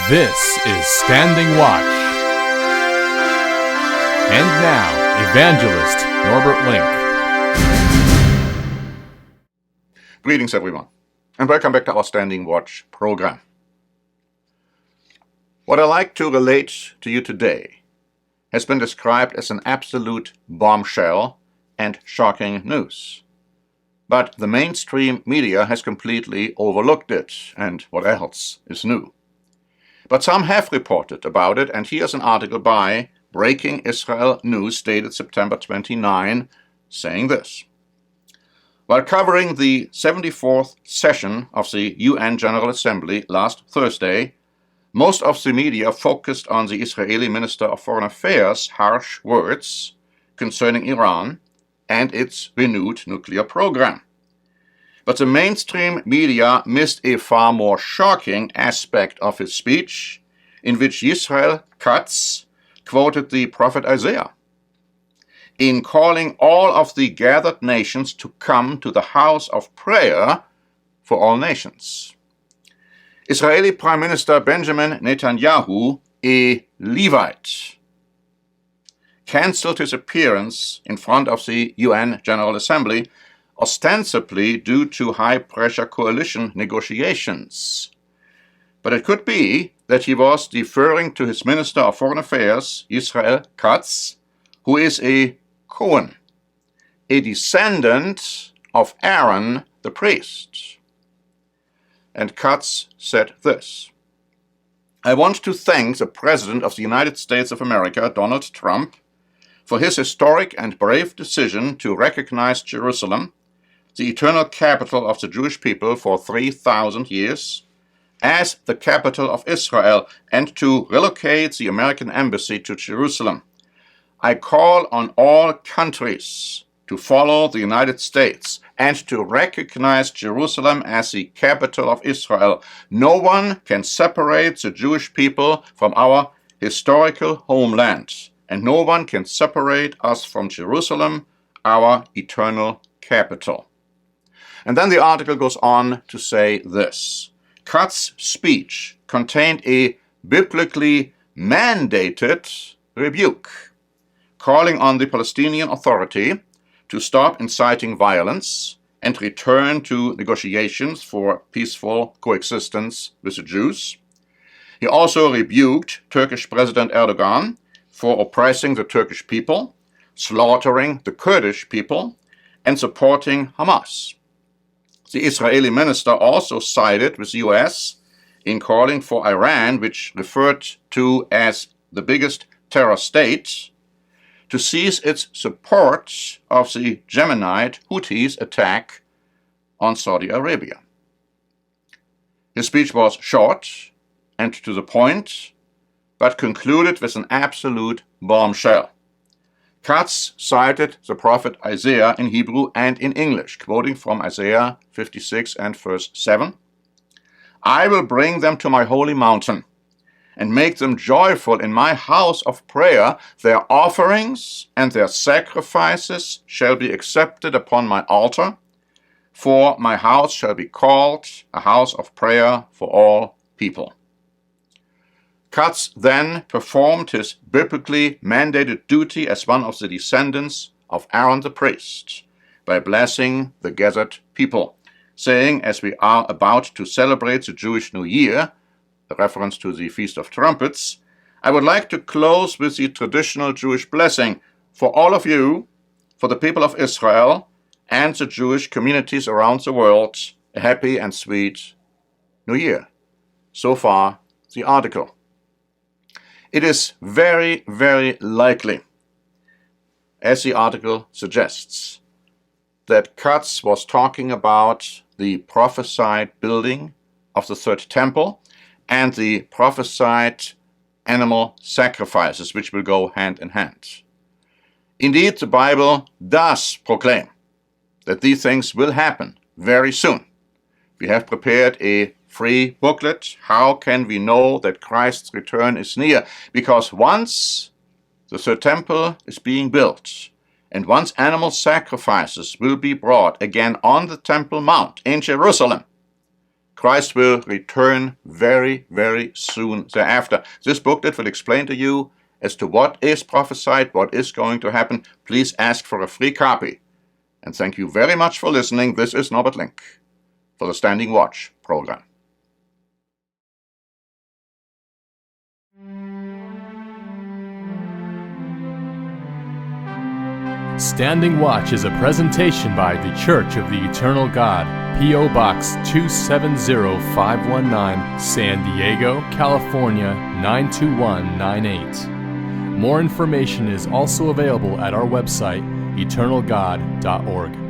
This is Standing Watch. And now, Evangelist Norbert Link. Greetings, everyone, and welcome back to our Standing Watch program. What I'd like to relate to you today has been described as an absolute bombshell and shocking news. But the mainstream media has completely overlooked it, and what else is new? But some have reported about it, and here's an article by Breaking Israel News dated September 29, saying this. While covering the 74th session of the UN General Assembly last Thursday, most of the media focused on the Israeli Minister of Foreign Affairs' harsh words concerning Iran and its renewed nuclear program. But the mainstream media missed a far more shocking aspect of his speech, in which Yisrael, Katz, quoted the prophet Isaiah in calling all of the gathered nations to come to the house of prayer for all nations. Israeli Prime Minister Benjamin Netanyahu, a Levite, cancelled his appearance in front of the UN General Assembly ostensibly due to high-pressure coalition negotiations. But it could be that he was deferring to his Minister of Foreign Affairs, Yisrael, Katz, who is a Cohen, a descendant of Aaron the priest. And Katz said this, I want to thank the President of the United States of America, Donald Trump, for his historic and brave decision to recognize Jerusalem, the eternal capital of the Jewish people for 3,000 years, as the capital of Israel, and to relocate the American embassy to Jerusalem. I call on all countries to follow the United States and to recognize Jerusalem as the capital of Israel. No one can separate the Jewish people from our historical homeland, and no one can separate us from Jerusalem, our eternal capital. And then the article goes on to say this. Katz's speech contained a biblically mandated rebuke, calling on the Palestinian Authority to stop inciting violence and return to negotiations for peaceful coexistence with the Jews. He also rebuked Turkish President Erdogan for oppressing the Turkish people, slaughtering the Kurdish people, and supporting Hamas. The Israeli minister also sided with the US in calling for Iran, which referred to as the biggest terror state, to cease its support of the Yemenite Houthis' attack on Saudi Arabia. His speech was short and to the point, but concluded with an absolute bombshell. Katz cited the prophet Isaiah in Hebrew and in English, quoting from Isaiah 56 and verse 7. I will bring them to my holy mountain and make them joyful in my house of prayer. Their offerings and their sacrifices shall be accepted upon my altar, for my house shall be called a house of prayer for all people. Katz then performed his biblically mandated duty as one of the descendants of Aaron the priest by blessing the gathered people, saying, as we are about to celebrate the Jewish New Year, a reference to the Feast of Trumpets, I would like to close with the traditional Jewish blessing for all of you, for the people of Israel, and the Jewish communities around the world, a happy and sweet New Year. So far, the article. It is very, very likely, as the article suggests, that Katz was talking about the prophesied building of the third temple and the prophesied animal sacrifices, which will go hand in hand. Indeed, the Bible does proclaim that these things will happen very soon. We have prepared a free booklet, How Can We Know That Christ's Return is Near? Because once the third temple is being built, and once animal sacrifices will be brought again on the Temple Mount in Jerusalem, Christ will return very, very soon thereafter. This booklet will explain to you as to what is prophesied, what is going to happen. Please ask for a free copy. And thank you very much for listening. This is Norbert Link for the Standing Watch program. Standing Watch is a presentation by The Church of the Eternal God, P.O. Box 270519, San Diego, California 92198. More information is also available at our website, eternalgod.org.